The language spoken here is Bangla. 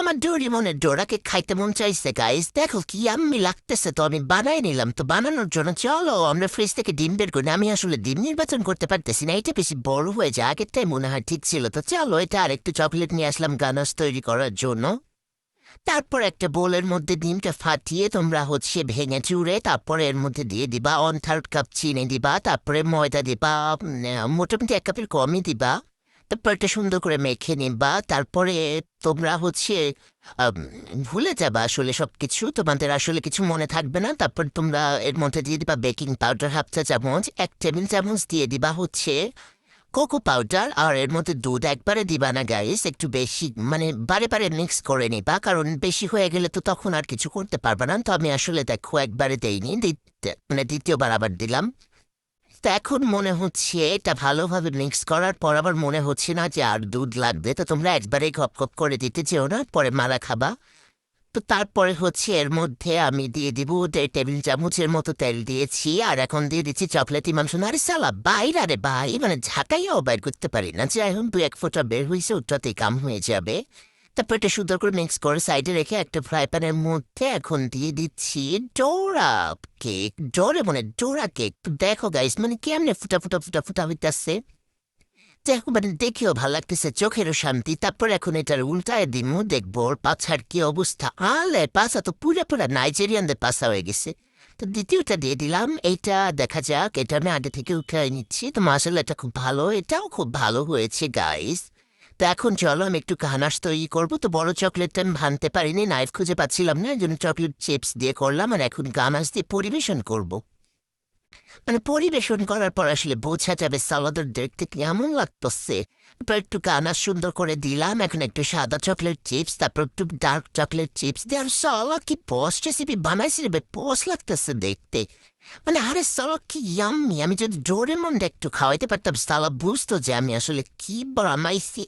আমার ডোরিমনের ডোরাকে খাইতে মন চাইছে গাইস, দেখো কি আমি লাগতেছে, তো আমি বানাই নিলাম। তো বানানোর জন্য চলো আমরা ফ্রিজ থেকে ডিম বের করি। আমি আসলে ডিম নির্বাচন করতে পারতেছি না, এটা বেশি বড় হয়ে যায়, আগেরটাই মনে হয় ঠিক ছিল। তো চলো এটা আরেকটু চকলেট নিয়ে আসলাম গানাশ তৈরি করার জন্য। তারপর একটা বোলের মধ্যে ডিমটা ফাটিয়ে তোমরা ভেঙে চুড়ে তারপরে এর মধ্যে দিয়ে দিবা 1/3 কাপ চিনি দিবা, তারপরে ময়দা দিবা, মোটামুটি 1 কাপের কমই দিবা। তারপর এটা সুন্দর করে মেখে নিবা। তারপরে তোমরা আম, ভুলে যাবা আসলে সবকিছু, তোমাদের আসলে কিছু মনে থাকবে না। তারপর তোমরা এর মধ্যে দিয়ে দিবা বেকিং পাউডার 1/2 চা চামচ, 1 টেবিল চামচ দিয়ে দিবা কোকো পাউডার। আর এর মধ্যে দুধ একবারে দিবা না গাইস, একটু বেশি মানে বারে বারে মিক্স করে নিবা, কারণ বেশি হয়ে গেলে তো তখন আর কিছু করতে পারবা না। তো আমি আসলে দেখো একবারে দেইনি, মানে দ্বিতীয়বার আবার দিলাম। তো এখন মনে হচ্ছে এটা ভালোভাবে মিক্স করার পর আবার মনে হচ্ছে না যে আর দুধ লাগবে। তো তোমরা একবারেই খপ খপ করে দিতে চেও না, পরে মারা খাবা। তো তারপরে এর মধ্যে আমি দিয়ে দিব 1 টেবিল চামচের মতো তেল দিয়েছি, আর এখন দিয়ে দিচ্ছি চকলেটি মাংস। আরে সালা বাইর, আরে ভাই মানে ঝাঁকাইয়াও বাইর করতে পারি না, যাই হোক 2-1 ফোঁটা বের হয়েছে, ওটাতেই কাম হয়ে যাবে। তারপর এটা সুন্দর করে মিক্স করে সাইডে রেখে একটা ফ্রাই প্যানের মধ্যে এখন দিয়ে দিচ্ছি ডোরা কেক, ডোরা কেক। তো দেখো গাইস মানে কেমনে ফুটা ফুটা ফুটা ফুটা হইতাছে, দেখো মানে দেখেও ভালো লাগতেছে, চোখেরও শান্তি। তারপর এখন এটার উল্টায় দিমু, দেখবো ওর পাছার কি অবস্থা। আলে পাছা তো পুরা পুরা নাইজেরিয়ানদের পাছা হয়ে গেছে। তো দ্বিতীয়টা দিয়ে দিলাম, এইটা দেখা যাক, এটা আমি আগে থেকে উঠে নিচ্ছি। তো মাসাল্লাহ এটা খুব ভালো, এটাও খুব ভালো হয়েছে গাইস। তো এখন চলো আমি একটু কানাস তৈরি করবো। তো বড় চকলেটটা আমি ভাঙতে পারিনি, নাইফ খুঁজে পাচ্ছিলাম না, এই জন্য চকলেট চিপস দিয়ে করলাম। আর এখন গানাস দিয়ে পরিবেশন করব। মানে পরিবেশন করার পর আসলে বোঝা যাবে সালাদের দেখতে কেমন লাগতেছে। তারপর একটু গানা সুন্দর করে দিলাম, এখন একটু সাদা চকলেট চিপস, তারপর একটু ডার্ক চকলেট চিপস দিয়ে। আর সালা কি পোস্ট রেসিপি বানাইছি রে, পোস্ট লাগতেছে দেখতে। মানে আরে সালা কি ইয়াম্মি, আমি যদি ডোরেমনটা একটু খাওয়াইতে পারতাম সালা বুঝতো যে আমি আসলে কি বানাইছি।